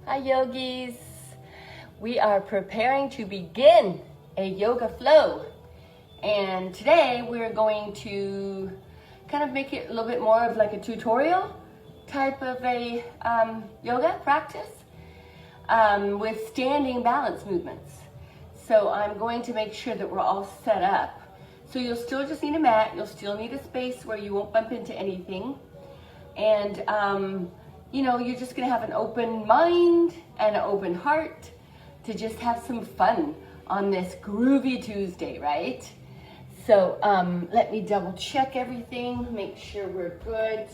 Hi yogis. We are preparing to begin a yoga flow. And today we're going to kind of make it a little bit more of like a tutorial type of a yoga practice with standing balance movements. So I'm going to make sure that we're all set up. So you'll still just need a mat, you'll still need a space where you won't bump into anything. And you know, you're just gonna have an open mind and an open heart to just have some fun on this groovy Tuesday, right? So let me double check everything, make sure we're good.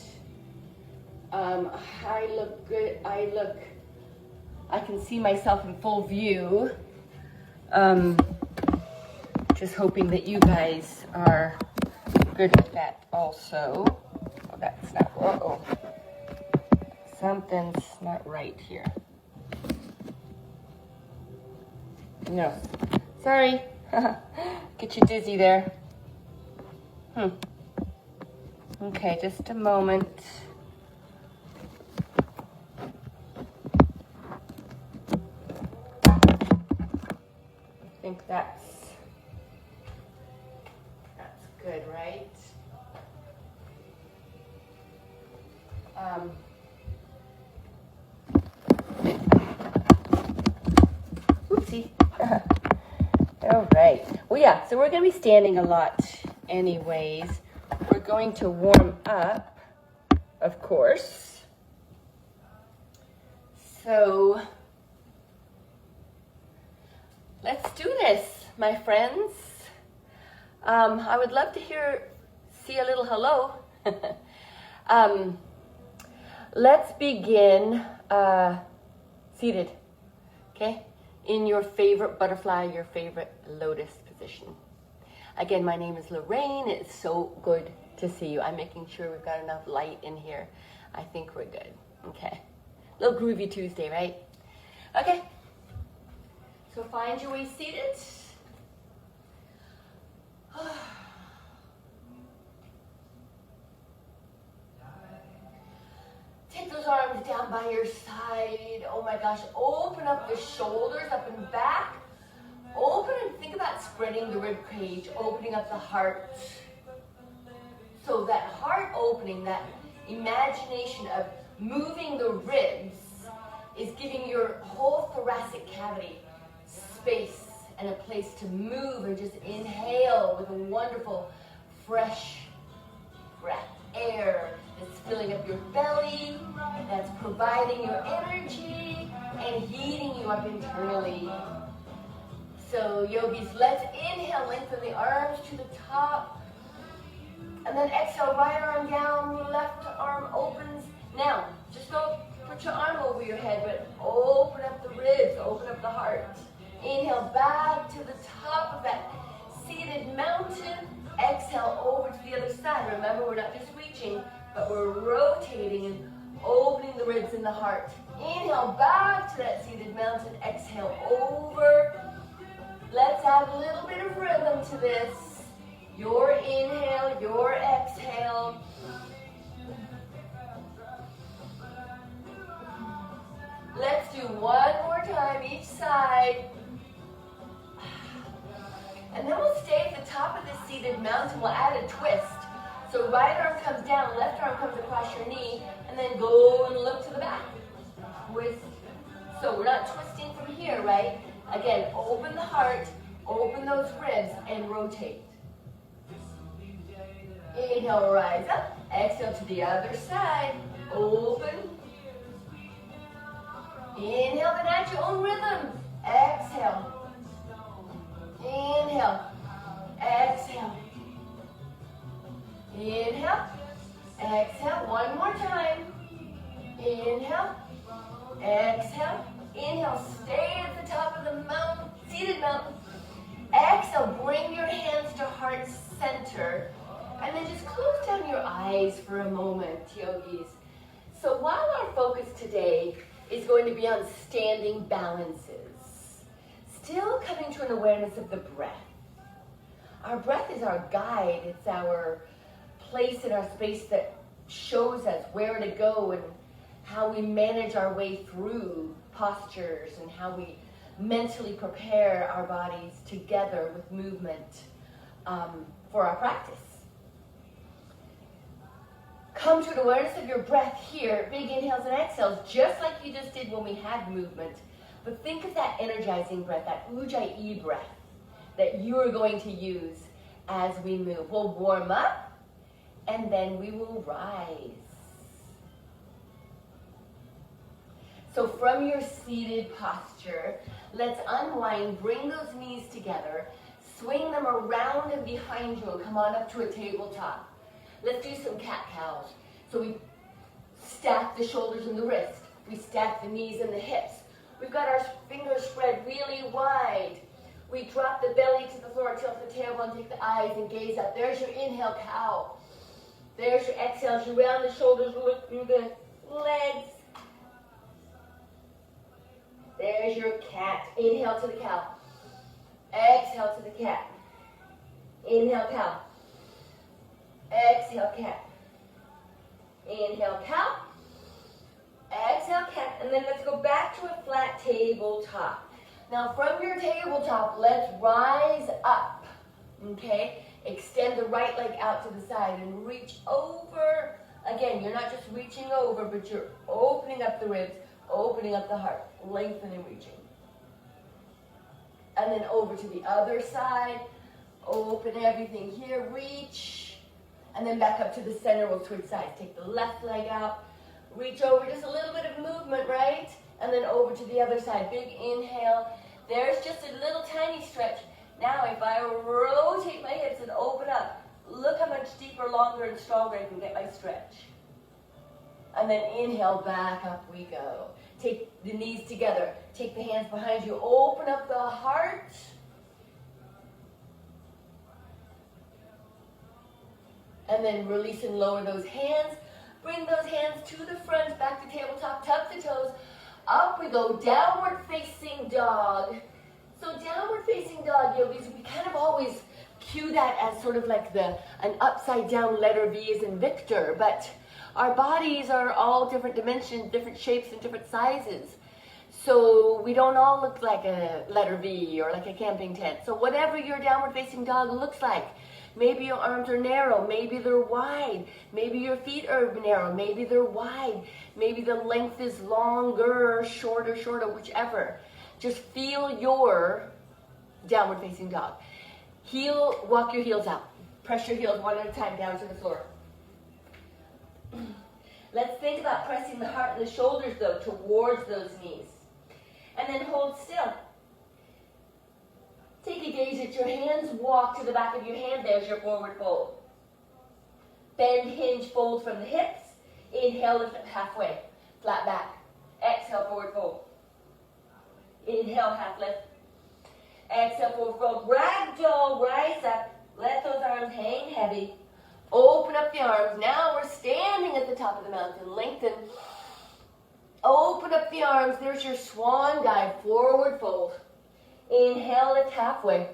I look good, I can see myself in full view. Just hoping that you guys are good with that also. Oh, that's not, uh-oh. Something's not right here. No, sorry. Get you dizzy there. Okay, just a moment. I think that's good, right? Oopsie. All right. Well, yeah, so we're going to be standing a lot anyways. We're going to warm up, of course. So let's do this, my friends. I would love to see a little hello. Let's begin seated, okay? In your favorite butterfly, your favorite lotus position. Again, my name is Lorraine. It's so good to see you. I'm making sure we've got enough light in here. I think we're good, okay? Little groovy Tuesday, right? Okay, so find your way seated. Take those arms down by your side. Oh my gosh, open up the shoulders, up and back. Open and think about spreading the rib cage, opening up the heart. So that heart opening, that imagination of moving the ribs is giving your whole thoracic cavity space and a place to move and just inhale with a wonderful, fresh breath, air that's filling up your belly, that's providing your energy and heating you up internally. So yogis, let's inhale, lengthen the arms to the top, and then exhale, right arm down, left arm opens. Now, just don't put your arm over your head, but open up the ribs, open up the heart. Inhale back to the top of that seated mountain. Exhale over to the other side. Remember, we're not just reaching, but we're rotating and opening the ribs and the heart. Inhale back to that seated mountain. Exhale over. Let's add a little bit of rhythm to this. Your inhale, your exhale. Let's do one more time each side. And then we'll stay at the top of this seated mountain. We'll add a twist. So right arm comes down, left arm comes across your knee, and then go and look to the back. Twist. So we're not twisting from here, right? Again, open the heart, open those ribs, and rotate. Inhale, rise up. Exhale to the other side. Open. Inhale, then add your own rhythm. Exhale. Inhale. Exhale. Inhale. Exhale. One more time. Inhale. Exhale. Inhale. Stay at the top of the mountain, seated mountain. Exhale. Bring your hands to heart center. And then just close down your eyes for a moment, yogis. So while our focus today is going to be on standing balances, still coming to an awareness of the breath. Our breath is our guide. It's our place in our space that shows us where to go and how we manage our way through postures and how we mentally prepare our bodies together with movement for our practice. Come to an awareness of your breath here, big inhales and exhales, just like you just did when we had movement. But think of that energizing breath, that ujjayi breath that you are going to use as we move. We'll warm up and then we will rise. So from your seated posture, let's unwind, bring those knees together, swing them around and behind you, and come on up to a tabletop. Let's do some cat-cows. So we stack the shoulders and the wrist. We stack the knees and the hips. We've got our fingers spread really wide. We drop the belly to the floor, tilt the tailbone, take the eyes and gaze up. There's your inhale, cow. There's your exhale. As you round the shoulders, look through the legs. There's your cat. Inhale to the cow. Exhale to the cat. Inhale, cow. Exhale, cat. Inhale, cow. Exhale, cat. And then let's go back to a flat tabletop. Now from your tabletop, let's rise up. Okay? Extend the right leg out to the side and reach over. Again, you're not just reaching over, but you're opening up the ribs, opening up the heart, lengthening, reaching. And then over to the other side. Open everything here, reach. And then back up to the center, we'll switch sides. Take the left leg out, reach over, just a little bit of movement, right? And then over to the other side, big inhale. There's just a little tiny stretch. Now if I rotate my hips and open up, look how much deeper, longer, and stronger I can get my stretch. And then inhale, back up we go. Take the knees together, take the hands behind you, open up the heart. And then release and lower those hands. Bring those hands to the front, back to tabletop, tuck the toes. Up we go, downward facing dog. So downward facing dog, yogis, we kind of always cue that as sort of like an upside down letter V as in Victor, but our bodies are all different dimensions, different shapes, and different sizes. So we don't all look like a letter V or like a camping tent. So whatever your downward facing dog looks like, maybe your arms are narrow, maybe they're wide, maybe your feet are narrow, maybe they're wide, maybe the length is longer, shorter, whichever. Just feel your downward facing dog. Walk your heels out. Press your heels one at a time down to the floor. Let's think about pressing the heart and the shoulders though towards those knees. And then hold still. Take a gaze at your hands, walk to the back of your hand, there's your forward fold. Bend, hinge, fold from the hips. Inhale, lift up halfway, flat back. Exhale, forward fold. Inhale, half lift. Exhale, forward fold. Ragdoll, rise up. Let those arms hang heavy. Open up the arms. Now we're standing at the top of the mountain. Lengthen. Open up the arms. There's your swan dive, forward fold. Inhale, lift halfway.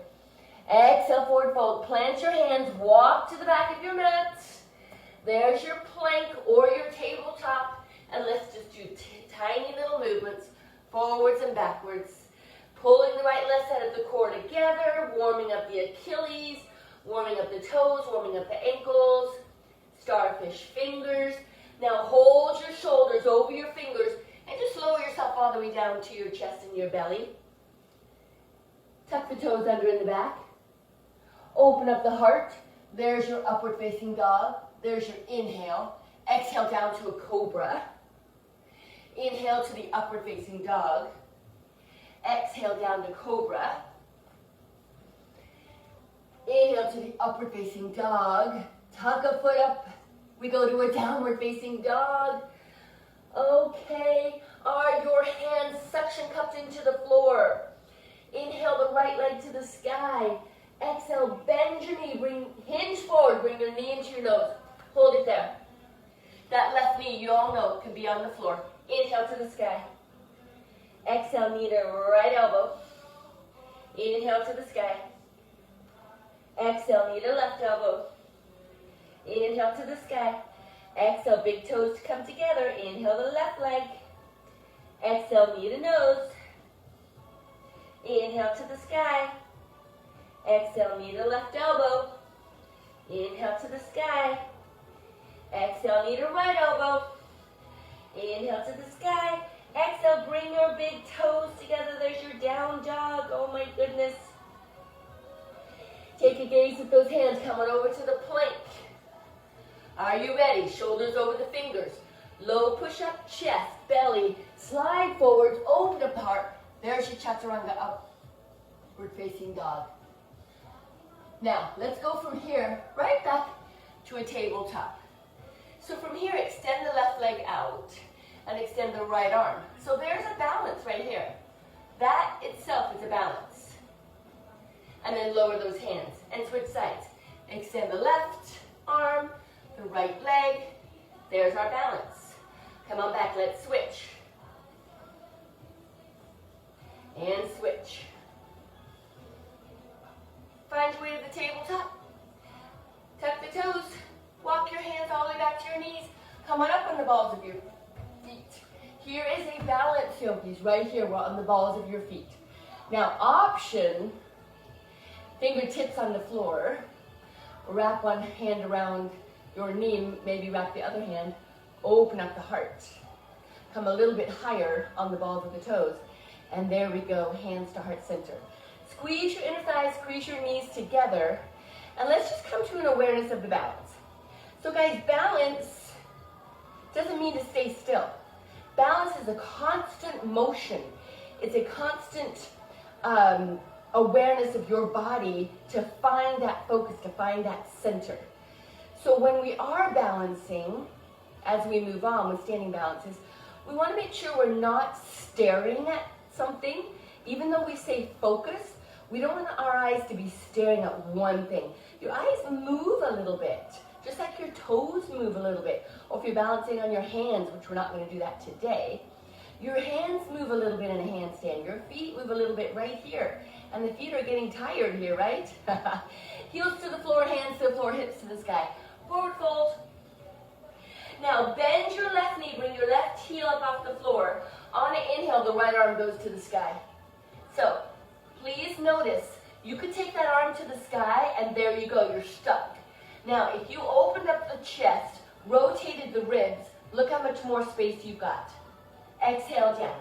Exhale, forward fold. Plant your hands, walk to the back of your mat. There's your plank or your tabletop. And let's just do tiny little movements, forwards and backwards. Pulling the right left side of the core together, warming up the Achilles, warming up the toes, warming up the ankles. Starfish fingers. Now hold your shoulders over your fingers and just lower yourself all the way down to your chest and your belly. Tuck the toes under in the back. Open up the heart. There's your upward facing dog. There's your inhale. Exhale down to a cobra. Inhale to the upward facing dog. Exhale down to cobra. Inhale to the upward facing dog. Tuck a foot up. We go to a downward facing dog. Okay. Are your hands suction cupped into the floor? Inhale the right leg to the sky. Exhale, bend your knee, hinge forward, bring your knee into your nose. Hold it there. That left knee, you all know, can be on the floor. Inhale to the sky. Exhale, knee to right elbow. Inhale to the sky. Exhale, knee to left elbow. Inhale to the sky. Exhale, big toes to come together. Inhale the left leg. Exhale, knee to nose. Inhale to the sky. Exhale, knee to left elbow. Inhale to the sky. Exhale, knee to right elbow. Inhale to the sky. Exhale, bring your big toes together. There's your down dog. Oh my goodness. Take a gaze with those hands coming over to the plank. Are you ready? Shoulders over the fingers. Low push-up, chest, belly. Slide forwards, open apart. There's your chaturanga, upward facing dog. Now, let's go from here right back to a tabletop. So from here, extend the left leg out and extend the right arm. So there's a balance right here. That itself is a balance. And then lower those hands and switch sides. Extend the left arm, the right leg. There's our balance. Come on back, let's switch. And switch. Find your way to the tabletop. Tuck the toes. Walk your hands all the way back to your knees. Come on up on the balls of your feet. Here is a balance, yogis, right here on the balls of your feet. Now, option, fingertips on the floor. Wrap one hand around your knee, maybe wrap the other hand. Open up the heart. Come a little bit higher on the balls of the toes. And there we go, hands to heart center. Squeeze your inner thighs, squeeze your knees together. And let's just come to an awareness of the balance. So guys, balance doesn't mean to stay still. Balance is a constant motion. It's a constant awareness of your body to find that focus, to find that center. So when we are balancing, as we move on with standing balances, we want to make sure we're not staring at something. Even though we say focus, we don't want our eyes to be staring at one thing. Your eyes move a little bit, just like your toes move a little bit. Or if you're balancing on your hands, which we're not going to do that today, your hands move a little bit in a handstand. Your feet move a little bit right here. And the feet are getting tired here, right? Heels to the floor, hands to the floor, hips to the sky. Forward fold. Now bend your left knee, bring your left heel up off the floor. On an inhale, the right arm goes to the sky. So, please notice, you could take that arm to the sky and there you go, you're stuck. Now, if you opened up the chest, rotated the ribs, look how much more space you've got. Exhale down.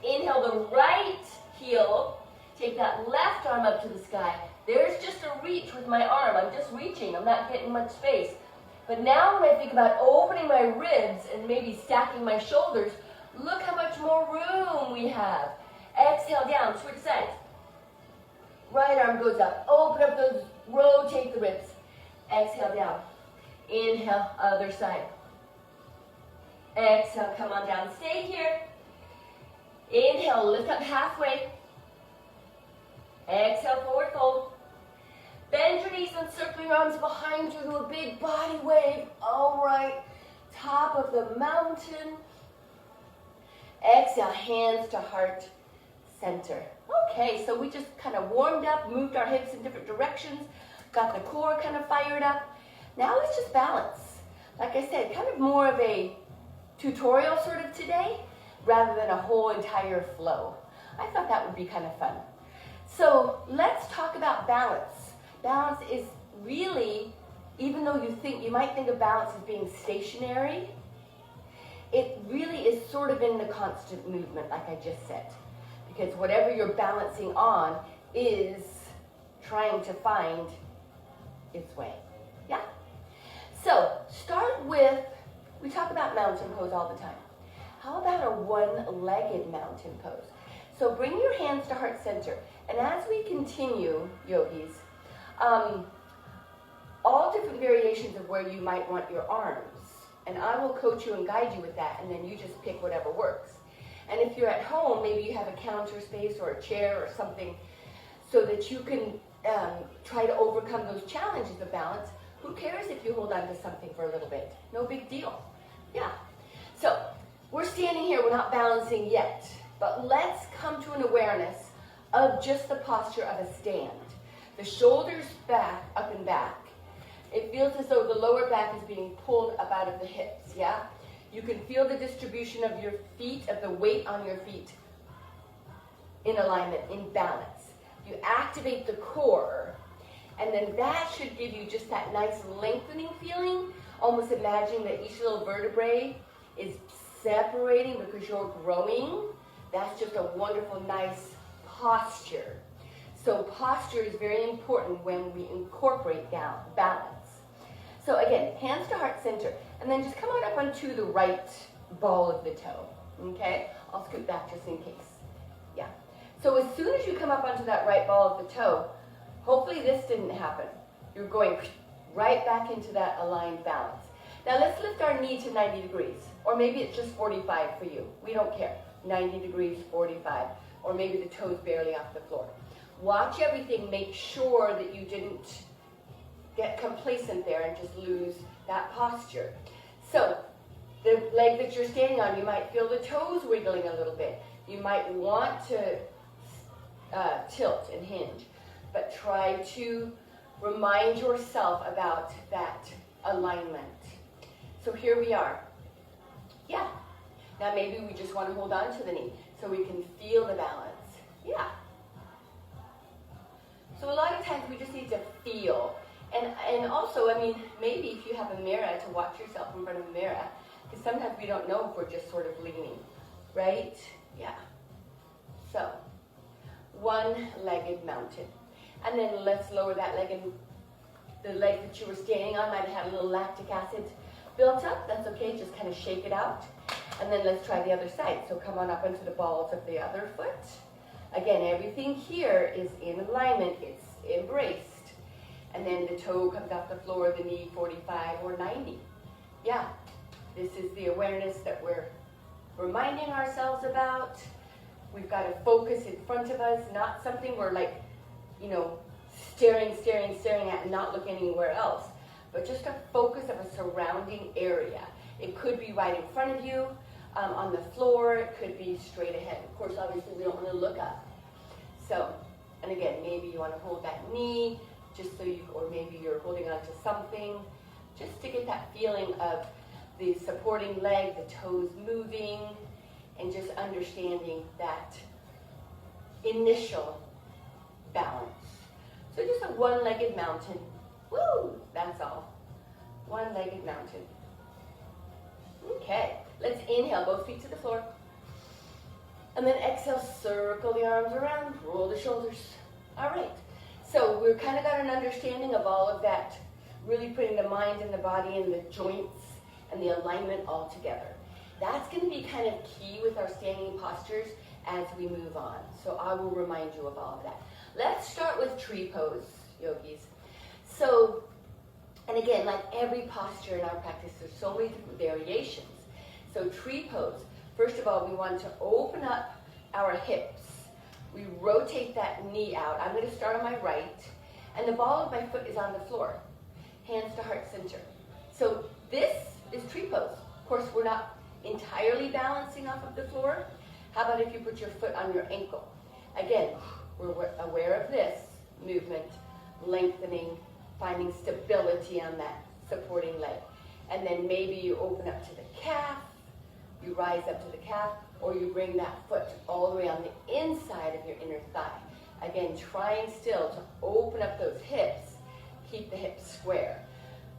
Inhale the right heel, take that left arm up to the sky. There's just a reach with my arm, I'm just reaching, I'm not getting much space. But now when I think about opening my ribs and maybe stacking my shoulders, look how much more room we have. Exhale down, switch sides. Right arm goes up, open up those, rotate the ribs. Exhale down. Inhale, other side. Exhale, come on down, stay here. Inhale, lift up halfway. Exhale, forward fold. Bend your knees and circle your arms behind you, do a big body wave. All right, top of the mountain. Exhale, hands to heart center. Okay, so we just kind of warmed up, moved our hips in different directions, got the core kind of fired up. Now let's just balance. Like I said, kind of more of a tutorial sort of today, rather than a whole entire flow. I thought that would be kind of fun. So let's talk about balance. Balance is really, even though you might think of balance as being stationary, it really is sort of in the constant movement, like I just said. Because whatever you're balancing on is trying to find its way. Yeah? So, start with, we talk about mountain pose all the time. How about a one-legged mountain pose? So bring your hands to heart center. And as we continue, yogis, all different variations of where you might want your arms. And I will coach you and guide you with that, and then you just pick whatever works. And if you're at home, maybe you have a counter space or a chair or something so that you can try to overcome those challenges of balance. Who cares if you hold on to something for a little bit? No big deal. Yeah. So we're standing here, we're not balancing yet, but let's come to an awareness of just the posture of a stand. The shoulders back, up and back. It feels as though the lower back is being pulled up out of the hips, yeah? You can feel the distribution of your feet, of the weight on your feet in alignment, in balance. You activate the core, and then that should give you just that nice lengthening feeling, almost imagining that each little vertebrae is separating because you're growing. That's just a wonderful, nice posture. So posture is very important when we incorporate down balance. So again, hands to heart center, and then just come on up onto the right ball of the toe, okay? I'll scoot back just in case, yeah. So as soon as you come up onto that right ball of the toe, hopefully this didn't happen. You're going right back into that aligned balance. Now let's lift our knee to 90 degrees, or maybe it's just 45 for you. We don't care, 90 degrees, 45, or maybe the toes barely off the floor. Watch everything, make sure that you didn't get complacent there and just lose that posture. So the leg that you're standing on, you might feel the toes wiggling a little bit. You might want to tilt and hinge, but try to remind yourself about that alignment. So here we are. Yeah. Now maybe we just want to hold on to the knee so we can feel the balance. Yeah. So a lot of times we just need to feel. And also, I mean, maybe if you have a mirror, to watch yourself in front of a mirror, because sometimes we don't know if we're just sort of leaning, right? Yeah. So, one-legged mountain. And then let's lower that leg, and the leg that you were standing on might have had a little lactic acid built up. That's okay, just kind of shake it out. And then let's try the other side. So come on up onto the balls of the other foot. Again, everything here is in alignment, it's embraced. And then the toe comes off the floor, the knee 45 or 90. Yeah, this is the awareness that we're reminding ourselves about. We've got to focus in front of us, not something we're like, you know, staring at and not looking anywhere else, but just a focus of a surrounding area. It could be right in front of you, on the floor, it could be straight ahead. Of course, obviously we don't want to look up. So, and again, maybe you want to hold that knee, just so you, or maybe you're holding on to something, just to get that feeling of the supporting leg, the toes moving, and just understanding that initial balance. So just a one-legged mountain. Woo! That's all. One-legged mountain. Okay, let's inhale, both feet to the floor. And then exhale, circle the arms around, roll the shoulders. All right. So we've kind of got an understanding of all of that, really putting the mind and the body and the joints and the alignment all together. That's going to be kind of key with our standing postures as we move on. So I will remind you of all of that. Let's start with tree pose, yogis. So, and again, like every posture in our practice, there's so many different variations. So tree pose, first of all, we want to open up our hips. We rotate that knee out. I'm going to start on my right, and the ball of my foot is on the floor. Hands to heart center. So this is tree pose. Of course, we're not entirely balancing off of the floor. How about if you put your foot on your ankle? Again, we're aware of this movement, lengthening, finding stability on that supporting leg. And then maybe you open up to the calf, you rise up to the calf, or you bring that foot all the way on the inside of your inner thigh. Again, trying still to open up those hips, keep the hips square.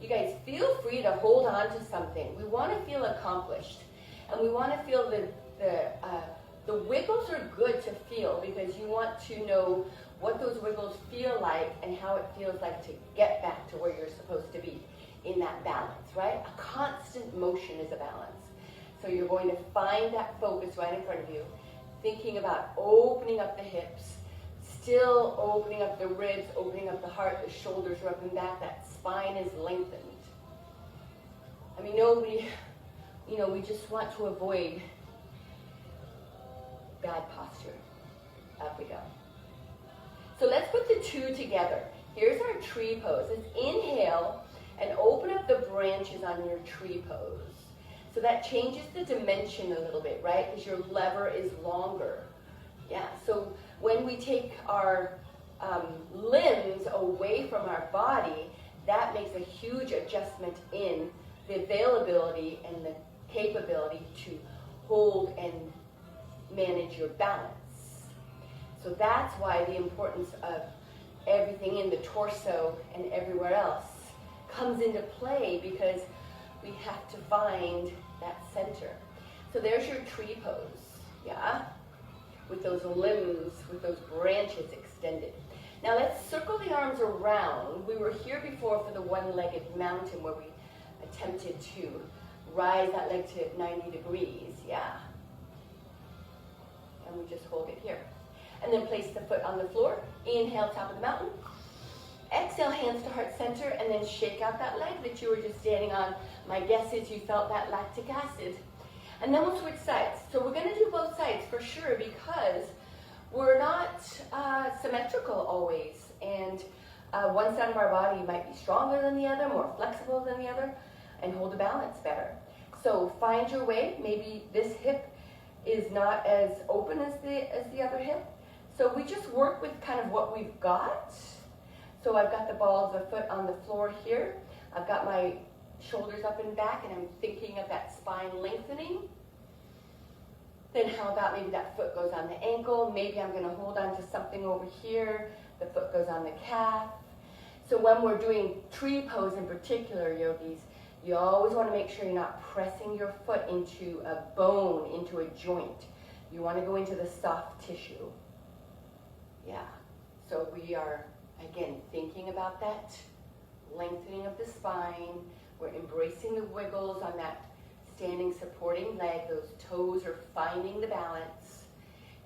You guys, feel free to hold on to something. We want to feel accomplished, and we want to feel the wiggles are good to feel, because you want to know what those wiggles feel like and how it feels like to get back to where you're supposed to be in that balance, right? A constant motion is a balance. So you're going to find that focus right in front of you, thinking about opening up the hips, still opening up the ribs, opening up the heart, the shoulders are up and back, that spine is lengthened. I mean, we just want to avoid bad posture. Up we go. So let's put the two together. Here's our tree pose. Let's inhale and open up the branches on your tree pose. So that changes the dimension a little bit, right? Because your lever is longer. Yeah, so when we take our limbs away from our body, that makes a huge adjustment in the availability and the capability to hold and manage your balance. So that's why the importance of everything in the torso and everywhere else comes into play, because we have to find that center. So there's your tree pose, yeah? With those limbs, with those branches extended. Now let's circle the arms around. We were here before for the one-legged mountain where we attempted to rise that leg to 90 degrees, yeah? And we just hold it here. And then place the foot on the floor. Inhale, top of the mountain. Exhale, hands to heart center, and then shake out that leg that you were just standing on. My guess is you felt that lactic acid. And then we'll switch sides. So we're going to do both sides for sure, because we're not symmetrical always. And one side of our body might be stronger than the other, more flexible than the other, and hold the balance better. So find your way. Maybe this hip is not as open as the other hip. So we just work with kind of what we've got. So I've got the ball of the foot on the floor here. I've got my shoulders up and back, and I'm thinking of that spine lengthening. Then how about maybe that foot goes on the ankle? Maybe I'm going to hold on to something over here. The foot goes on the calf. So when we're doing tree pose in particular, yogis, you always want to make sure you're not pressing your foot into a bone, into a joint. You want to go into the soft tissue. Yeah. So we are, again, thinking about that lengthening of the spine. We're embracing the wiggles on that standing supporting leg. Those toes are finding the balance.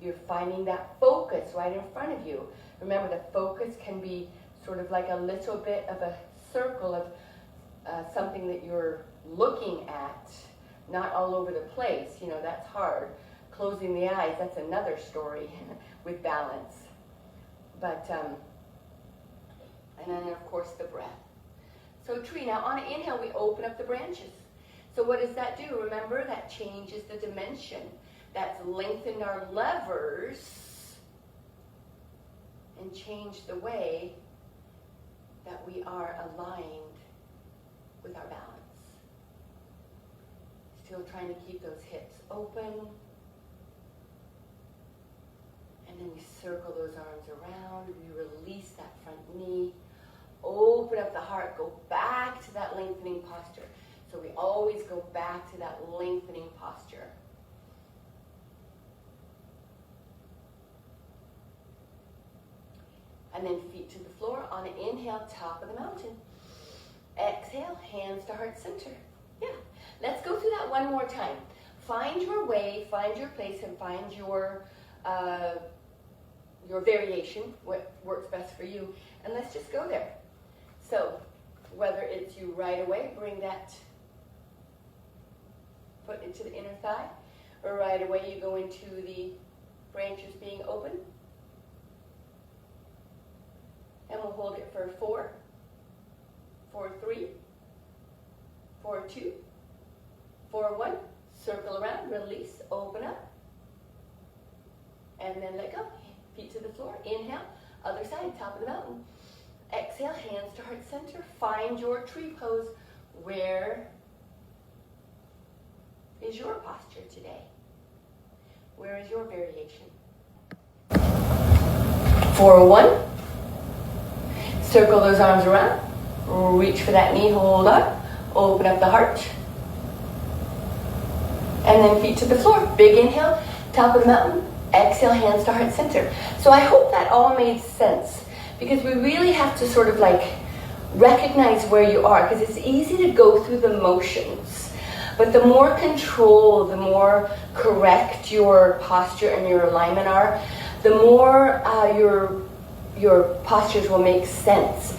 You're finding that focus right in front of you. Remember, the focus can be sort of like a little bit of a circle of something that you're looking at, not all over the place. You know, that's hard. Closing the eyes, that's another story with balance. But, and then of course the breath. So tree, now on an inhale we open up the branches. So what does that do? Remember, that changes the dimension. That's lengthened our levers and changed the way that we are aligned with our balance. Still trying to keep those hips open. And then we circle those arms around. We release that front knee. Open up the heart. Go back to that lengthening posture. So we always go back to that lengthening posture. And then feet to the floor. On an inhale, top of the mountain. Exhale, hands to heart center. Yeah. Let's go through that one more time. Find your way, find your place, and find your variation, what works best for you. And let's just go there. So whether it's you right away, bring that foot into the inner thigh, or right away you go into the branches being open. And we'll hold it for 4, 4, 3, 4, 2, 4, 1. Circle around, release, open up, and then let go. Feet to the floor. Inhale, other side, top of the mountain. Exhale, hands to heart center. Find your tree pose. Where is your posture today? Where is your variation? 4, 1. Circle those arms around. Reach for that knee, hold up. Open up the heart. And then feet to the floor. Big inhale, top of the mountain. Exhale, hands to heart center. So I hope that all made sense, because we really have to sort of like recognize where you are, because it's easy to go through the motions. But the more control, the more correct your posture and your alignment are, the more your postures will make sense.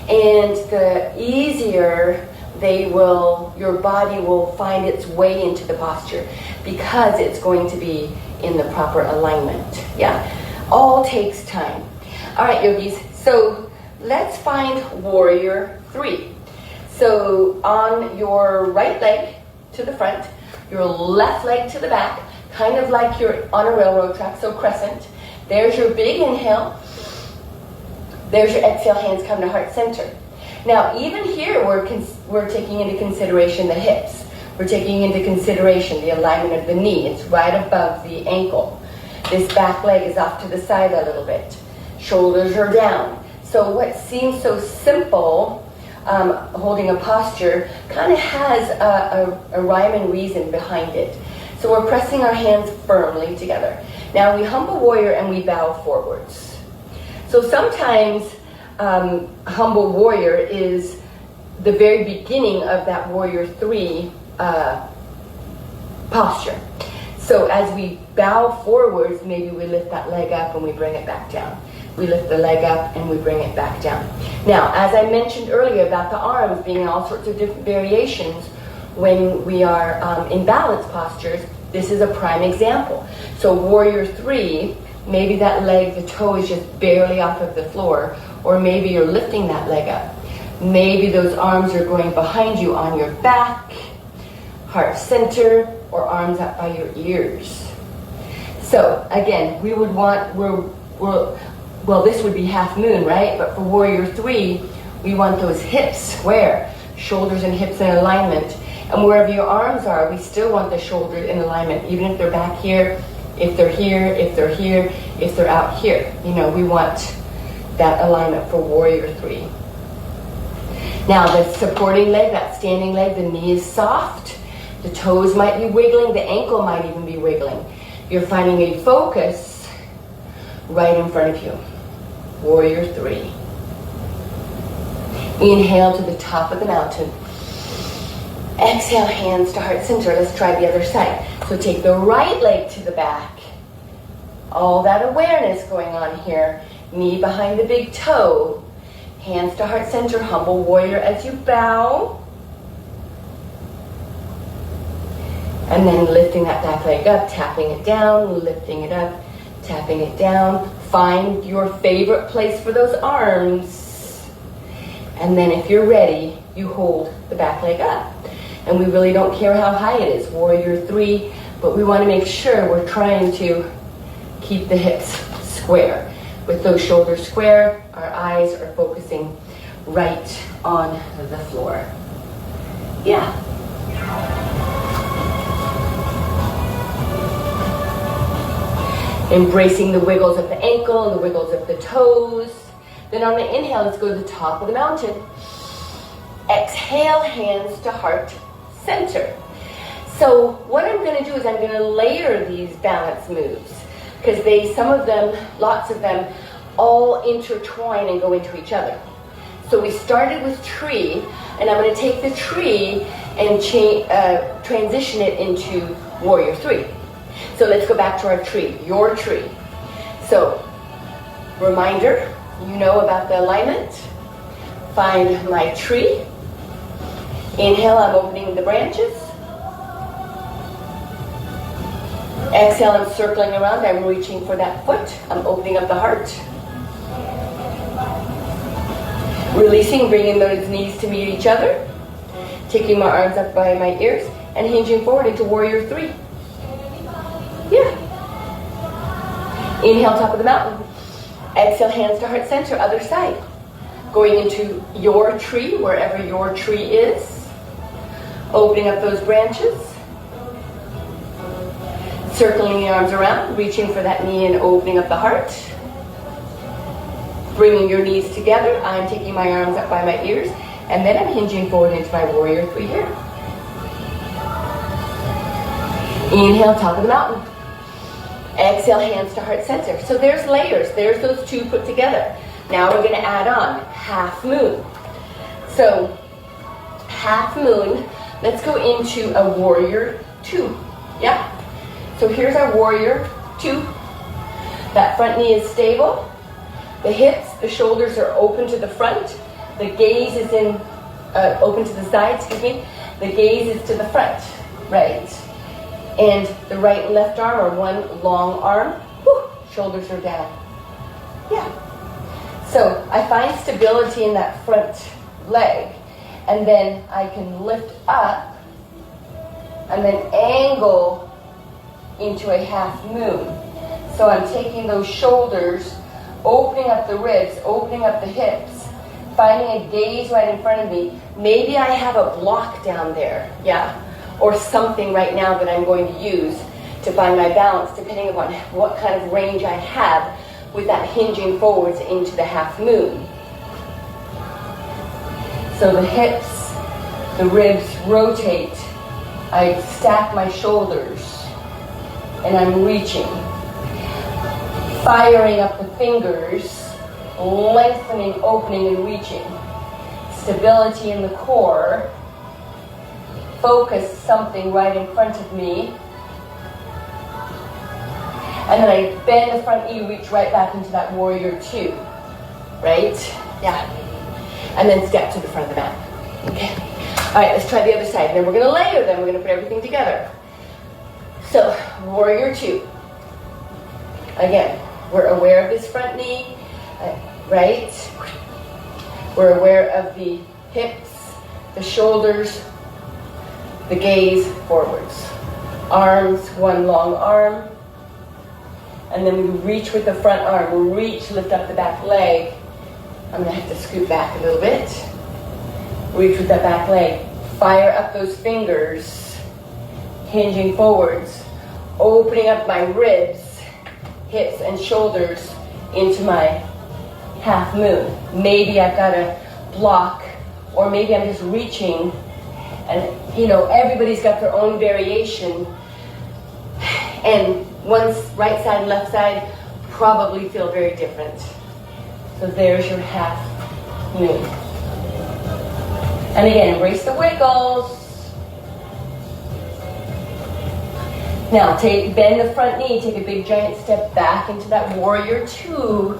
And the easier your body will find its way into the posture, because it's going to be in the proper alignment. Yeah, all takes time. All right, yogis, so let's find warrior 3. So on your right leg to the front, your left leg to the back, kind of like you're on a railroad track, so crescent. There's your big inhale. There's your exhale, hands come to heart center. Now, even here, we're taking into consideration the hips. We're taking into consideration the alignment of the knee. It's right above the ankle. This back leg is off to the side a little bit. Shoulders are down. So what seems so simple, holding a posture, kind of has a rhyme and reason behind it. So we're pressing our hands firmly together. Now we humble warrior and we bow forwards. So sometimes humble warrior is the very beginning of that warrior 3 posture. So as we bow forwards, maybe we lift that leg up and we bring it back down. We lift the leg up and we bring it back down. Now, as I mentioned earlier about the arms being in all sorts of different variations, when we are in balance postures, this is a prime example. So warrior 3, maybe that leg, the toe is just barely off of the floor, or maybe you're lifting that leg up. Maybe those arms are going behind you on your back, heart center, or arms up by your ears. So again, we would want, well, this would be half moon, right? But for warrior 3, we want those hips square, shoulders and hips in alignment. And wherever your arms are, we still want the shoulders in alignment, even if they're back here, if they're here, if they're here, if they're out here. You know, we want that alignment for warrior 3. Now the supporting leg, that standing leg, the knee is soft. The toes might be wiggling, the ankle might even be wiggling. You're finding a focus right in front of you. Warrior 3. Inhale to the top of the mountain. Exhale, hands to heart center. Let's try the other side. So take the right leg to the back. All that awareness going on here. Knee behind the big toe. Hands to heart center. Humble warrior as you bow. And then lifting that back leg up, tapping it down, lifting it up, tapping it down. Find your favorite place for those arms. And then if you're ready, you hold the back leg up. And we really don't care how high it is, warrior 3, but we want to make sure we're trying to keep the hips square. With those shoulders square, our eyes are focusing right on the floor. Yeah. Embracing the wiggles of the ankle, the wiggles of the toes. Then on the inhale, let's go to the top of the mountain. Exhale, hands to heart center. So what I'm going to do is I'm going to layer these balance moves because some of them, lots of them, all intertwine and go into each other. So we started with tree, and I'm going to take the tree and transition it into warrior 3. So let's go back to our tree, your tree. So, reminder, you know about the alignment. Find my tree. Inhale, I'm opening the branches. Exhale, I'm circling around, I'm reaching for that foot. I'm opening up the heart. Releasing, bringing those knees to meet each other. Taking my arms up by my ears and hinging forward into warrior 3. Yeah. Inhale, top of the mountain. Exhale, hands to heart center, other side. Going into your tree, wherever your tree is. Opening up those branches. Circling the arms around, reaching for that knee and opening up the heart. Bringing your knees together. I'm taking my arms up by my ears. And then I'm hinging forward into my warrior 3 here. Inhale, top of the mountain. Exhale, hands to heart center. So there's layers. There's those two put together. Now we're going to add on half moon. So half moon, let's go into a warrior 2. Yeah? So here's our warrior 2. That front knee is stable. The hips, the shoulders are open to the front. The gaze is open to the side, excuse me. The gaze is to the front, right? And the right and left arm are one long arm. Whew, shoulders are down. Yeah. So I find stability in that front leg. And then I can lift up and then angle into a half moon. So I'm taking those shoulders, opening up the ribs, opening up the hips, finding a gaze right in front of me. Maybe I have a block down there, yeah? or something right now that I'm going to use to find my balance, depending upon what kind of range I have with that hinging forwards into the half moon. So the hips, the ribs rotate. I stack my shoulders and I'm reaching. Firing up the fingers, lengthening, opening, and reaching. Stability in the core. Focus something right in front of me. And then I bend the front knee, reach right back into that warrior two. Right? Yeah. And then step to the front of the mat. Okay. All right, let's try the other side. Then we're going to layer them. We're going to put everything together. So, warrior two. Again, we're aware of this front knee, right? We're aware of the hips, the shoulders, the gaze forwards. Arms, one long arm. And then we reach with the front arm. We'll reach, lift up the back leg. I'm going to have to scoot back a little bit. Reach with that back leg. Fire up those fingers. Hinging forwards. Opening up my ribs, hips, and shoulders into my half moon. Maybe I've got a block, or maybe I'm just reaching. And, you know, everybody's got their own variation. And one's right side and left side probably feel very different. So there's your half moon. And again, embrace the wiggles. Now, bend the front knee, take a big giant step back into that warrior two.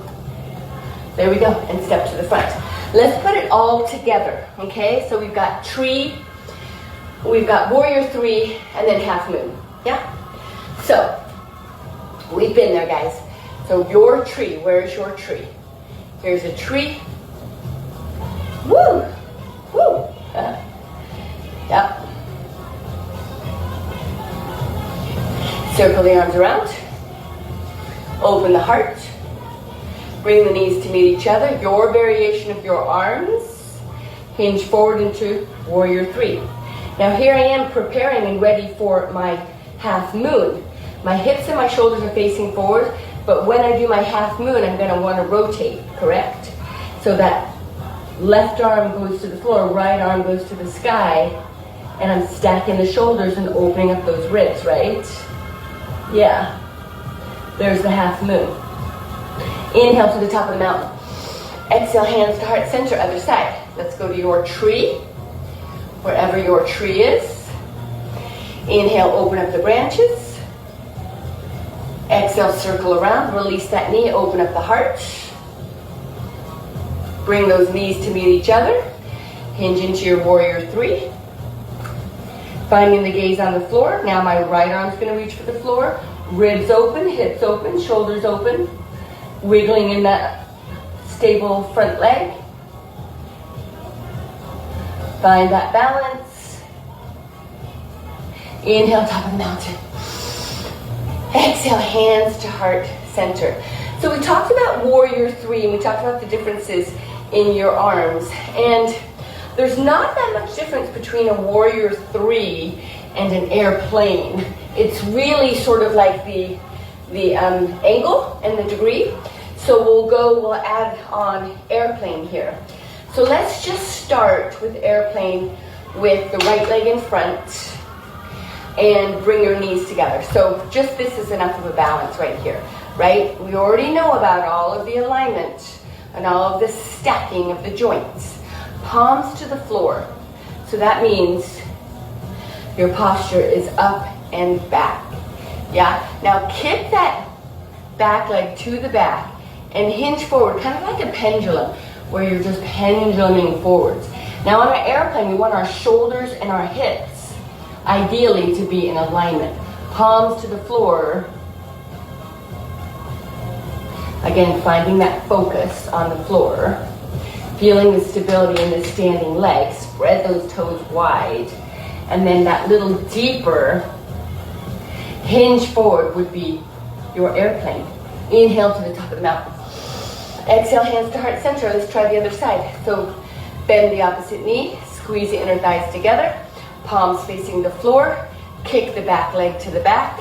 There we go, and step to the front. Let's put it all together, okay? So we've got tree, we've got warrior three, and then half moon, yeah? So, we've been there, guys. So your tree, where's your tree? Here's a tree. Woo! Woo! Yep. Circle the arms around. Open the heart. Bring the knees to meet each other. Your variation of your arms. Hinge forward into warrior three. Now here I am preparing and ready for my half moon. My hips and my shoulders are facing forward, but when I do my half moon, I'm going to want to rotate, correct? So that left arm goes to the floor, right arm goes to the sky, and I'm stacking the shoulders and opening up those ribs, right? Yeah. There's the half moon. Inhale to the top of the mountain. Exhale, hands to heart center, other side. Let's go to your tree, wherever your tree is. Inhale, open up the branches. Exhale, circle around, release that knee, open up the heart. Bring those knees to meet each other. Hinge into your warrior three. Finding the gaze on the floor. Now my right arm's going to reach for the floor. Ribs open, hips open, shoulders open. Wiggling in that stable front leg. Find that balance. Inhale, top of the mountain. Exhale, hands to heart center. So we talked about warrior three, and we talked about the differences in your arms. And there's not that much difference between a warrior three and an airplane. It's really sort of like the angle and the degree. So we'll add on airplane here. So let's just start with airplane with the right leg in front and bring your knees together. So just this is enough of a balance right here, right? We already know about all of the alignment and all of the stacking of the joints. Palms to the floor. So that means your posture is up and back. Yeah? Now kick that back leg to the back and hinge forward, kind of like a pendulum, where you're just penduluming forwards. Now on our airplane, we want our shoulders and our hips, ideally, to be in alignment. Palms to the floor. Again, finding that focus on the floor. Feeling the stability in the standing legs. Spread those toes wide. And then that little deeper hinge forward would be your airplane. Inhale to the top of the mountain. Exhale, hands to heart center. Let's try the other side. So bend the opposite knee. Squeeze the inner thighs together. palms facing the floor, kick the back leg to the back,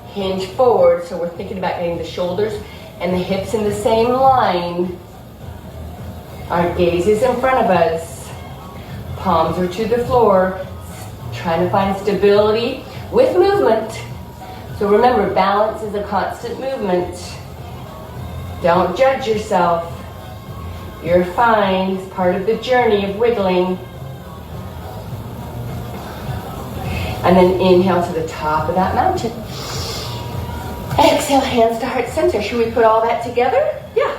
hinge forward. So we're thinking about getting the shoulders and the hips in the same line. Our gaze is in front of us. Palms are to the floor, trying to find stability with movement. So remember, balance is a constant movement. Don't judge yourself. You're fine. It's part of the journey of wiggling. And then inhale to the top of that mountain. Exhale, hands to heart center. Should we put all that together? Yeah.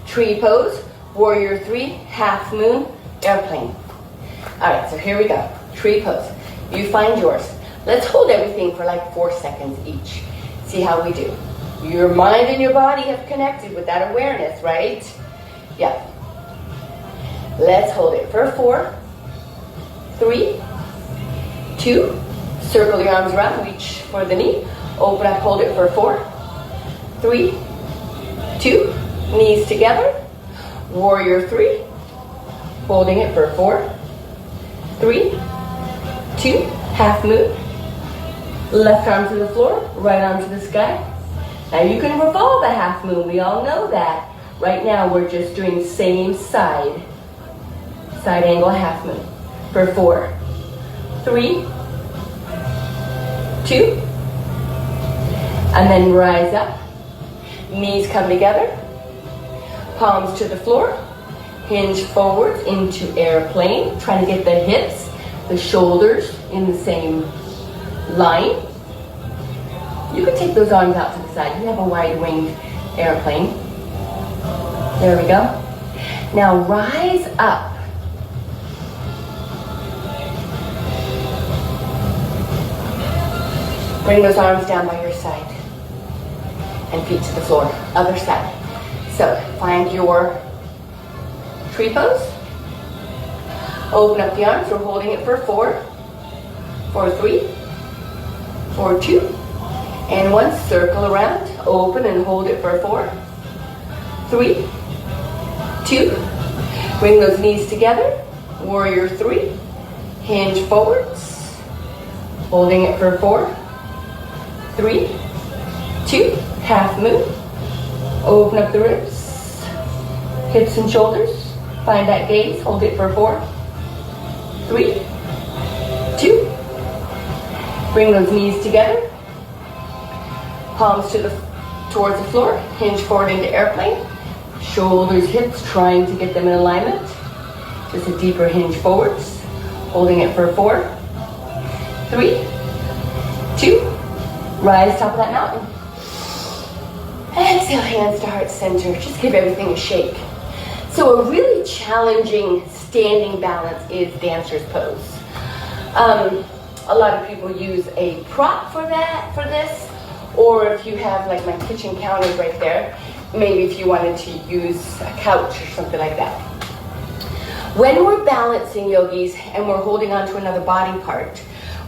Tree pose, warrior three, half moon, airplane. All right, so here we go. Tree pose. You find yours. Let's hold everything for like 4 seconds each. See how we do. Your mind and your body have connected with that awareness, right? Yeah. Let's hold it for 4, 3, 2. Circle your arms around, reach for the knee. Open up, hold it for 4, 3, 2. Knees together. Warrior three. Holding it for 4, 3, 2. Half moon. Left arm to the floor, right arm to the sky. Now you can revolve a half moon, we all know that. Right now we're just doing same side. Side angle half moon. For 4, 3, 2. And then rise up. Knees come together. Palms to the floor. Hinge forwards into airplane. Trying to get the hips, the shoulders in the same line. You can take those arms out to the side. You have a wide-winged airplane. There we go. Now rise up. Bring those arms down by your side. And feet to the floor. Other side. So find your tree pose. Open up the arms. We're holding it for 4, 4, 3, 4, 2, and 1. Circle around. Open and hold it for 4, 3, 2. Bring those knees together. Warrior 3. Hinge forwards. Holding it for 4, 3, 2. Half moon. Open up the ribs. Hips and shoulders. Find that gaze. Hold it for 4, 3, 2. Bring those knees together. Palms towards the floor. Hinge forward into airplane. Shoulders, hips, trying to get them in alignment. Just a deeper hinge forwards. Holding it for 4, 3, 2. Rise top of that mountain. Exhale, hands to heart center. Just give everything a shake. So a really challenging standing balance is dancer's pose. A lot of people use a prop for this, or if you have like my kitchen counters right there, maybe if you wanted to use a couch or something like that. When we're balancing, yogis, and we're holding on to another body part,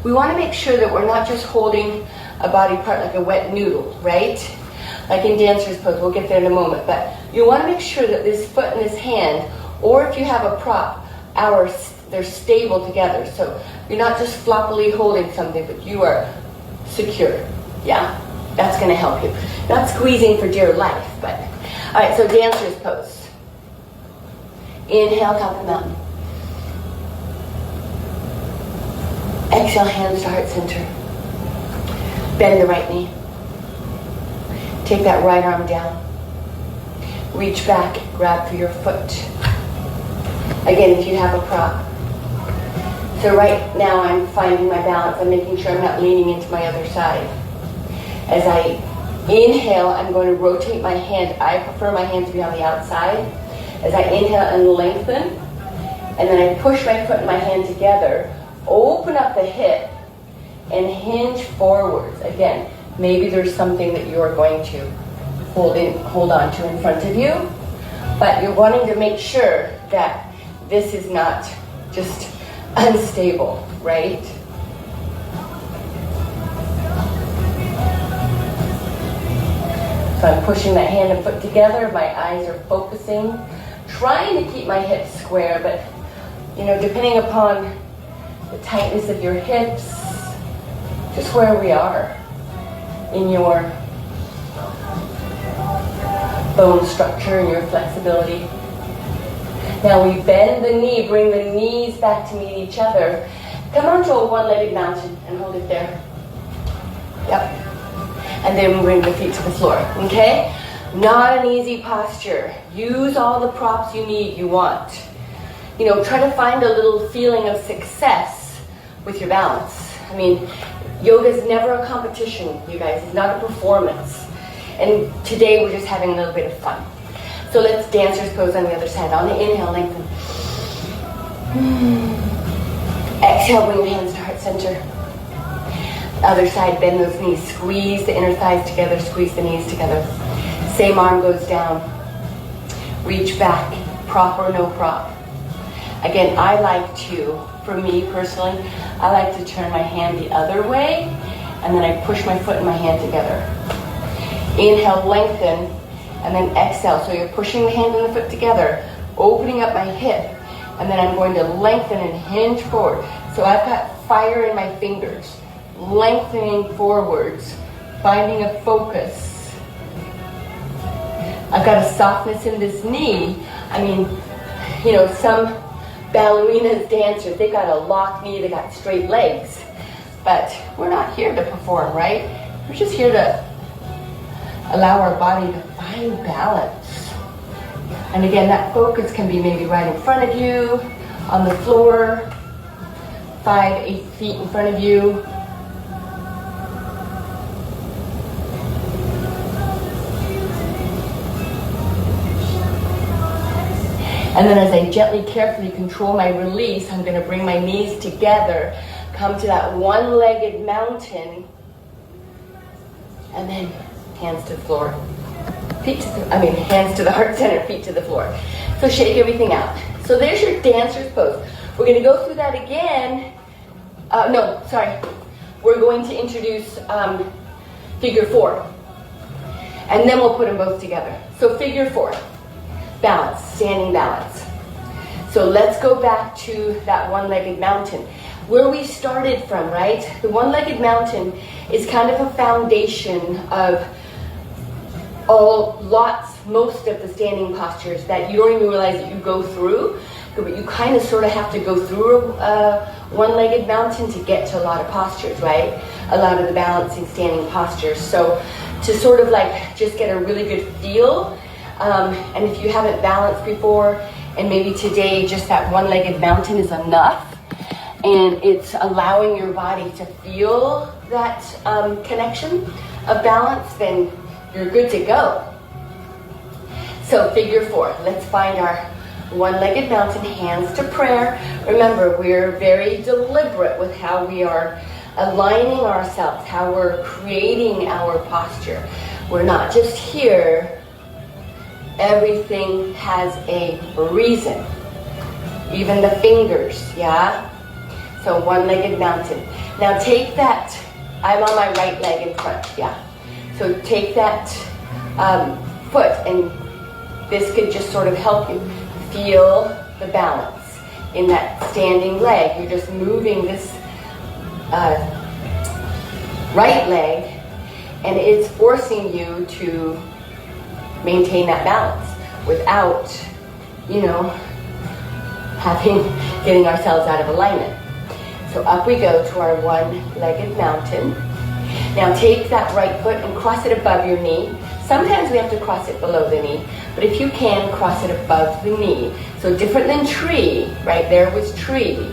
we want to make sure that we're not just holding a body part like a wet noodle, right? Like in dancer's pose, we'll get there in a moment, but you want to make sure that this foot and this hand, or if you have a prop, they're stable together. So you're not just floppily holding something, but you are secure. Yeah, that's going to help you. Not squeezing for dear life, but all right. So dancer's pose. Inhale, top of the mountain. Exhale, hands to heart center. Bend the right knee. Take that right arm down. Reach back, grab for your foot. Again, if you have a prop. So right now I'm finding my balance. I'm making sure I'm not leaning into my other side. As I inhale, I'm going to rotate my hand. I prefer my hand to be on the outside. As I inhale and lengthen, and then I push my foot and my hand together, open up the hip, and hinge forwards. Again, maybe there's something that you are going to hold on to in front of you, but you're wanting to make sure that this is not just unstable, right? So I'm pushing that hand and foot together. My eyes are focusing, trying to keep my hips square, but you know, depending upon the tightness of your hips, just where we are in your bone structure and your flexibility. Now we bend the knee, bring the knees back to meet each other. Come onto a one-legged mountain and hold it there. Yep. And then bring the feet to the floor, okay? Not an easy posture. Use all the props you need, you want. You know, try to find a little feeling of success with your balance. I mean, yoga is never a competition, you guys. It's not a performance. And today we're just having a little bit of fun. So let's dancer's pose on the other side. On the inhale, lengthen. Exhale, bring your hands to heart center. Other side, bend those knees. Squeeze the inner thighs together, squeeze the knees together. Same arm goes down. Reach back, prop or no prop. Again, I like to, for me personally, I like to turn my hand the other way, and then I push my foot and my hand together. Inhale, lengthen, and then exhale. So you're pushing the hand and the foot together, opening up my hip, and then I'm going to lengthen and hinge forward. So I've got fire in my fingers, lengthening forwards, finding a focus. I've got a softness in this knee. I mean, you know, some ballerinas, dancers, they got a locked knee, they got straight legs. But we're not here to perform, right? We're just here to allow our body to find balance. And again, that focus can be maybe right in front of you, on the floor, 5-8 feet in front of you. And then as I gently, carefully control my release, I'm going to bring my knees together, come to that one-legged mountain, and then hands to the floor. Hands to the heart center, feet to the floor. So shake everything out. So there's your dancer's pose. We're going to go through that again. We're going to introduce figure 4. And then we'll put them both together. So figure 4. Balance, standing balance. So let's go back to that one-legged mountain. Where we started from, right? The one-legged mountain is kind of a foundation of most of the standing postures that you don't even realize that you go through, but you kind of sort of have to go through a one-legged mountain to get to a lot of postures, right? A lot of the balancing standing postures. So to sort of like just get a really good feel, and if you haven't balanced before, and maybe today just that one-legged mountain is enough, and it's allowing your body to feel that connection of balance, then you're good to go. So figure 4, let's find our one-legged mountain, hands to prayer. Remember, we're very deliberate with how we are aligning ourselves, how we're creating our posture. We're not just here. Everything has a reason. Even the fingers, yeah? So one-legged mountain. Now take that, I'm on my right leg in front, yeah. So take that foot, and this could just sort of help you feel the balance in that standing leg. You're just moving this right leg, and it's forcing you to maintain that balance without, getting ourselves out of alignment. So up we go to our one-legged mountain. Now take that right foot and cross it above your knee. Sometimes we have to cross it below the knee, but if you can, cross it above the knee. So different than tree, right? There was tree.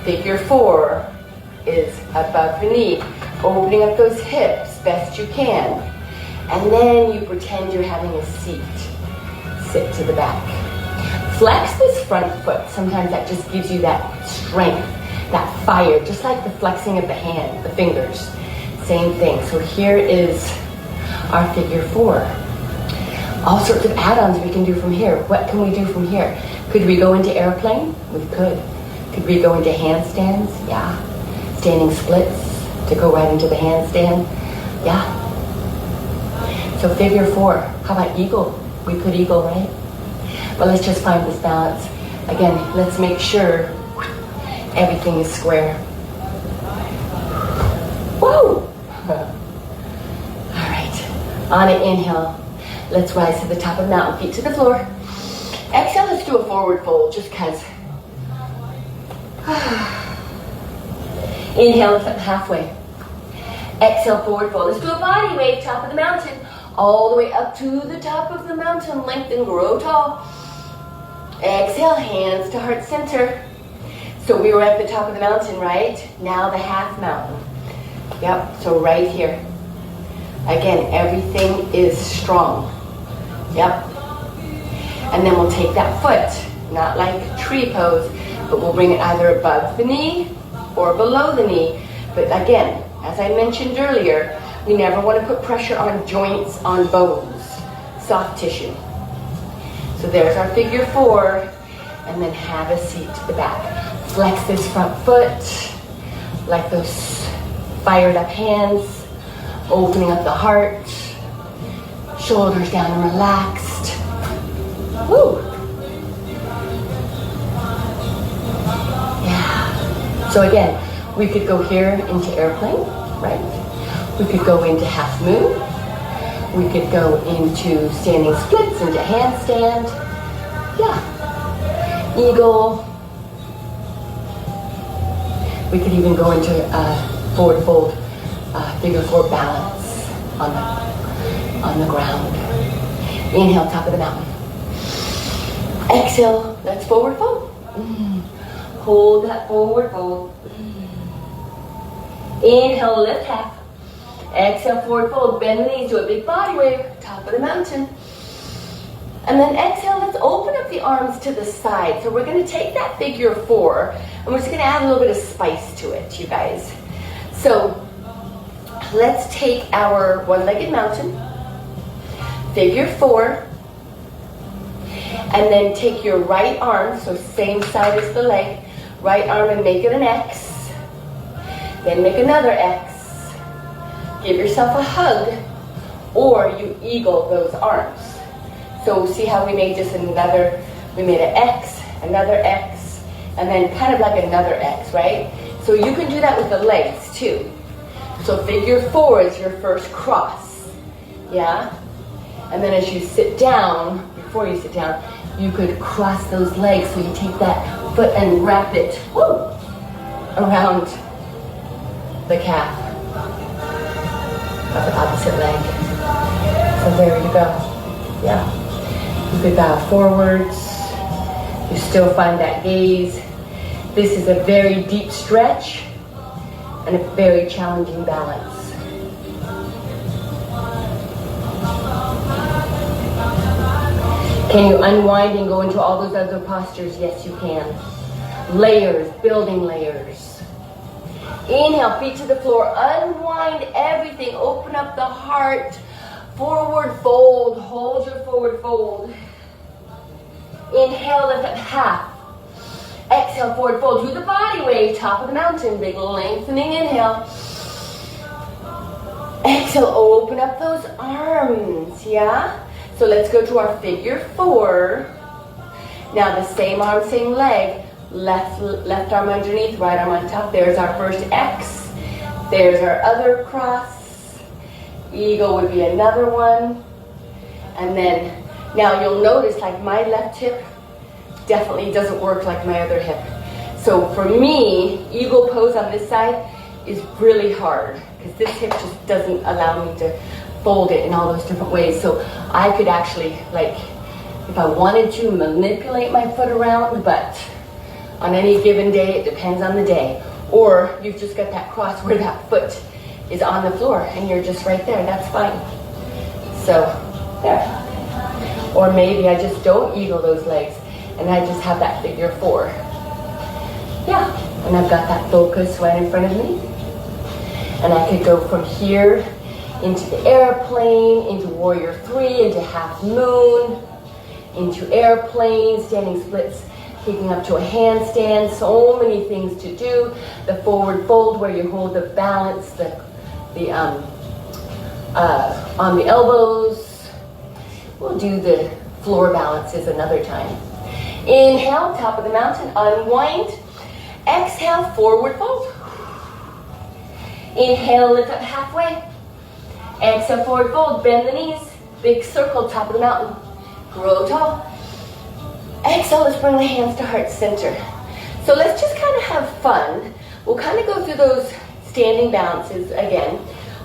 Figure 4 is above the knee, opening up those hips best you can. And then you pretend you're having a seat. Sit to the back. Flex this front foot. Sometimes that just gives you that strength, that fire, just like the flexing of the hand, the fingers. Same thing. So here is our figure 4. All sorts of add-ons we can do from here. What can we do from here? Could we go into airplane? We could. Could we go into handstands? Yeah. Standing splits to go right into the handstand? Yeah. So figure 4. How about eagle? We could eagle, right? But let's just find this balance. Again, let's make sure Everything is square. Woo! All right, on an inhale, let's rise to the top of the mountain, feet to the floor. Exhale, let's do a forward fold, just cause. Inhale, lift up halfway. Exhale, forward fold. Let's do a body wave, top of the mountain, all the way up to the top of the mountain. Lengthen, grow tall. Exhale, hands to heart center. So we were at the top of the mountain, right? Now the half mountain. Yep, so right here. Again, everything is strong. Yep. And then we'll take that foot, not like tree pose, but we'll bring it either above the knee or below the knee. But again, as I mentioned earlier, we never want to put pressure on joints, on bones, soft tissue. So there's our figure four, and then have a seat to the back. Flex this front foot, like those fired up hands, opening up the heart, shoulders down and relaxed. Woo! Yeah. So again, we could go here into airplane, right? We could go into half moon. We could go into standing splits, into handstand. Yeah. Eagle. We could even go into forward fold, figure four balance on the ground. Inhale, top of the mountain. Exhale, let's forward fold. Hold that forward fold. Inhale, lift half. Exhale, forward fold. Bend the knees, do a big body wave, top of the mountain. And then exhale, let's open up the arms to the side. So we're going to take that figure four, and we're just going to add a little bit of spice to it, you guys. So let's take our one-legged mountain, figure four, and then take your right arm, so same side as the leg, right arm and make it an X. Then make another X. Give yourself a hug, or you eagle those arms. So see how we made just another, we made an X, another X, and then kind of like another X, right? So you can do that with the legs too. So figure four is your first cross, yeah? And then as you sit down, before you sit down, you could cross those legs. So you take that foot and wrap it, woo, around the calf of the opposite leg. So there you go, yeah. You could bow forwards. You still find that gaze. This is a very deep stretch and a very challenging balance. Can you unwind and go into all those other postures? Yes, you can. Layers, building layers. Inhale, feet to the floor. Unwind everything. Open up the heart. Forward fold. Hold your forward fold. Inhale, lift up half. Exhale, forward fold. Do the body wave, top of the mountain. Big lengthening inhale. Exhale, open up those arms, yeah? So let's go to our figure four. Now the same arm, same leg. Left arm underneath, right arm on top. There's our first X. There's our other cross. Eagle would be another one. And then, now you'll notice like my left hip definitely doesn't work like my other hip. So for me, eagle pose on this side is really hard because this hip just doesn't allow me to fold it in all those different ways. So I could actually, like, if I wanted to, manipulate my foot around, but on any given day, it depends on the day. Or you've just got that cross where that foot is on the floor and you're just right there, that's fine. So, there. Or maybe I just don't eagle those legs and I just have that figure four. Yeah, and I've got that focus right in front of me. And I could go from here into the airplane, into warrior three, into half moon, into airplane, standing splits, kicking up to a handstand. So many things to do. The forward fold where you hold the balance, on the elbows. We'll do the floor balances another time. Inhale, top of the mountain, unwind. Exhale, forward fold. Inhale, lift up halfway. Exhale, forward fold, bend the knees. Big circle, top of the mountain. Grow tall. Exhale, let's bring the hands to heart center. So let's just kind of have fun. We'll kind of go through those standing balances again.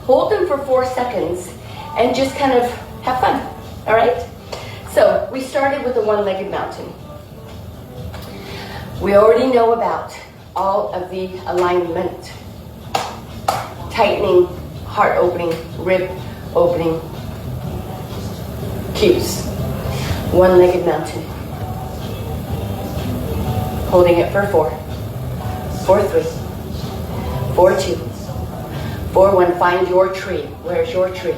Hold them for 4 seconds and just kind of have fun, all right? So we started with the one-legged mountain. We already know about all of the alignment, tightening, heart opening, rib opening cues. One-legged mountain. Holding it for 4, 4, 3, 4, 2, 4, 1. Find your tree. Where's your tree?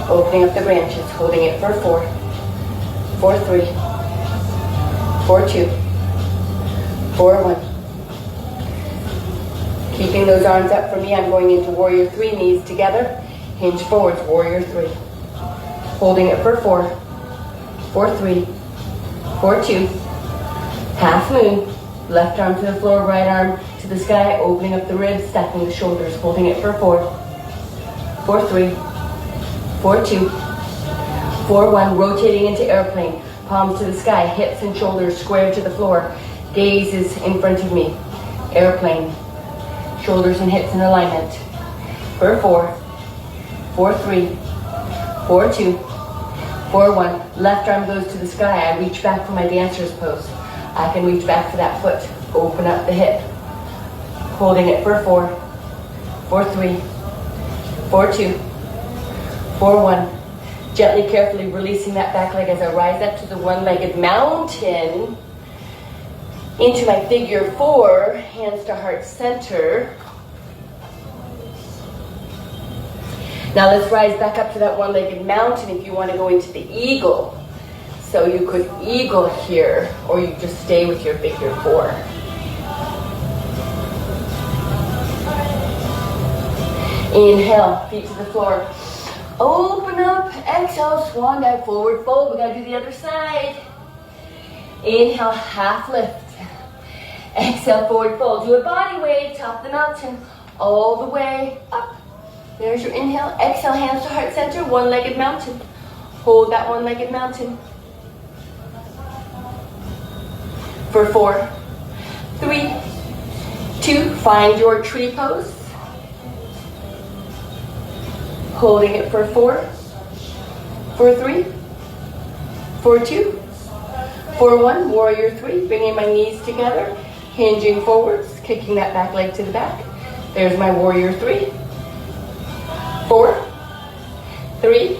Opening up the branches, holding it for 4, 4, 3, 4, 2, 4, 1. Keeping those arms up for me, I'm going into warrior 3, knees together, hinge forwards, warrior 3. Holding it for 4, 4, 3, 4, 2, half moon, left arm to the floor, right arm to the sky, opening up the ribs, stacking the shoulders, holding it for 4, 4, 3, 4, 2, 4, 1, rotating into airplane, palms to the sky, hips and shoulders square to the floor, gaze is in front of me, airplane, shoulders and hips in alignment, for 4, 4, 3, 4, 2, 4, 1, left arm goes to the sky, I reach back for my dancer's pose, I can reach back for that foot, open up the hip, holding it for 4, 4, 3, 4, 2, 4, 1. Gently, carefully releasing that back leg as I rise up to the one-legged mountain. Into my figure 4, hands to heart center. Now let's rise back up to that one-legged mountain if you want to go into the eagle. So you could eagle here, or you just stay with your figure 4. Inhale, feet to the floor. Open up, exhale, swan dive, forward fold. We gotta do the other side. Inhale, half lift. Exhale, forward fold. Do a body wave, top of the mountain, all the way up. There's your inhale. Exhale, hands to heart center, one-legged mountain. Hold that one-legged mountain. For 4, 3, 2, find your tree pose. Holding it for 4, 4, 3, 4, 2, 4, 1, warrior 3, bringing my knees together, hinging forwards, kicking that back leg to the back. There's my warrior 3, 4, 3,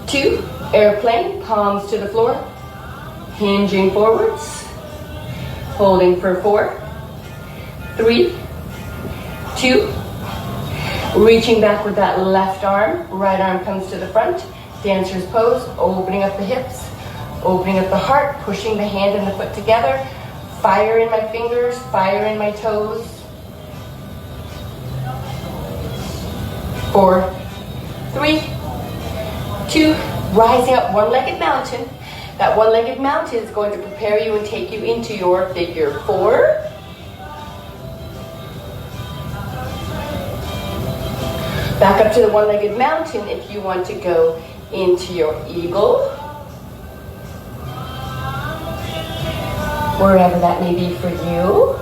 2, airplane, palms to the floor, hinging forwards, holding for 4, 3, 2, reaching back with that left arm, right arm comes to the front, dancer's pose, opening up the hips, opening up the heart, pushing the hand and the foot together, fire in my fingers, fire in my toes. 4, 3, 2, rising up, one-legged mountain. That one-legged mountain is going to prepare you and take you into your figure 4. Back up to the one-legged mountain if you want to go into your eagle. Wherever that may be for you.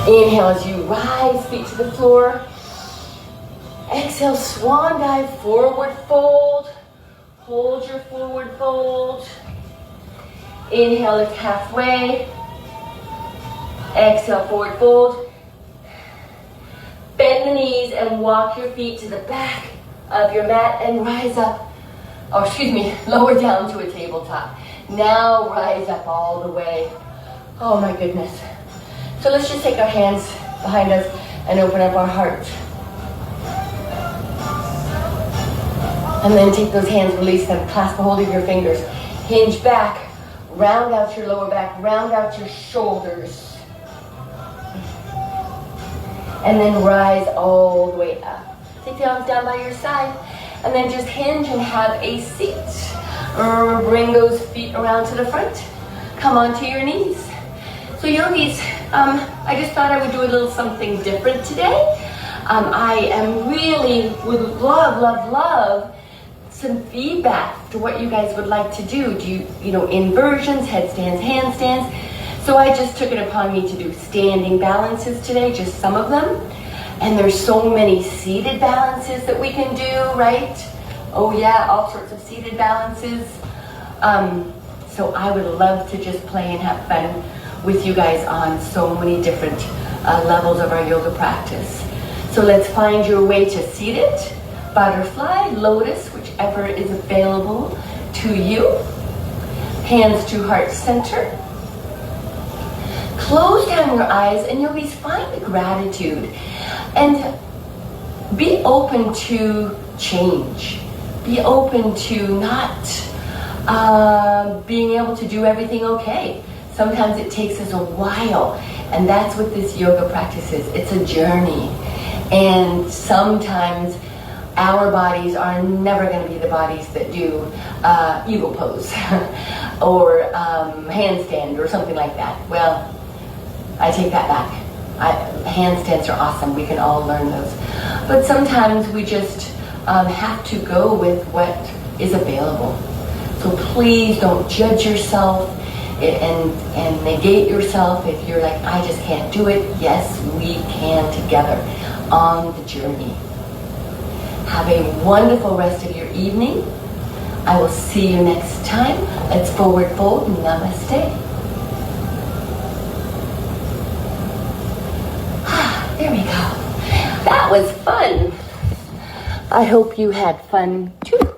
Inhale as you rise, feet to the floor. Exhale, swan dive, forward fold. Hold your forward fold. Inhale, lift halfway. Exhale, forward fold. Bend the knees and walk your feet to the back of your mat and rise up. Oh, excuse me, lower down to a tabletop. Now rise up all the way. Oh my goodness. So let's just take our hands behind us and open up our heart. And then take those hands, release them, clasp a hold of your fingers. Hinge back, round out your lower back, round out your shoulders. And then rise all the way up. Take the arms down by your side. And then just hinge and have a seat. Bring those feet around to the front. Come onto your knees. So yogis, I just thought I would do a little something different today. I would love some feedback to what you guys would like to do. Do you, inversions, headstands, handstands? So I just took it upon me to do standing balances today, just some of them. And there's so many seated balances that we can do, right? Oh yeah, all sorts of seated balances. So I would love to just play and have fun with you guys on so many different levels of our yoga practice. So let's find your way to seated, butterfly, lotus, whichever is available to you. Hands to heart center. Close down your eyes and yogis, find gratitude and be open to change. Be open to not being able to do everything okay. Sometimes it takes us a while, and that's what this yoga practice is. It's a journey, and sometimes our bodies are never going to be the bodies that do eagle pose or handstand or something like that. Well, I take that back. Handstands are awesome. We can all learn those. But sometimes we just have to go with what is available. So please don't judge yourself and negate yourself if you're like, I just can't do it. Yes, we can together on the journey. Have a wonderful rest of your evening. I will see you next time. Let's forward fold. Namaste. There we go. That was fun. I hope you had fun too.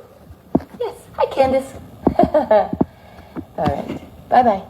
Yes. Hi, Candace. All right. Bye-bye.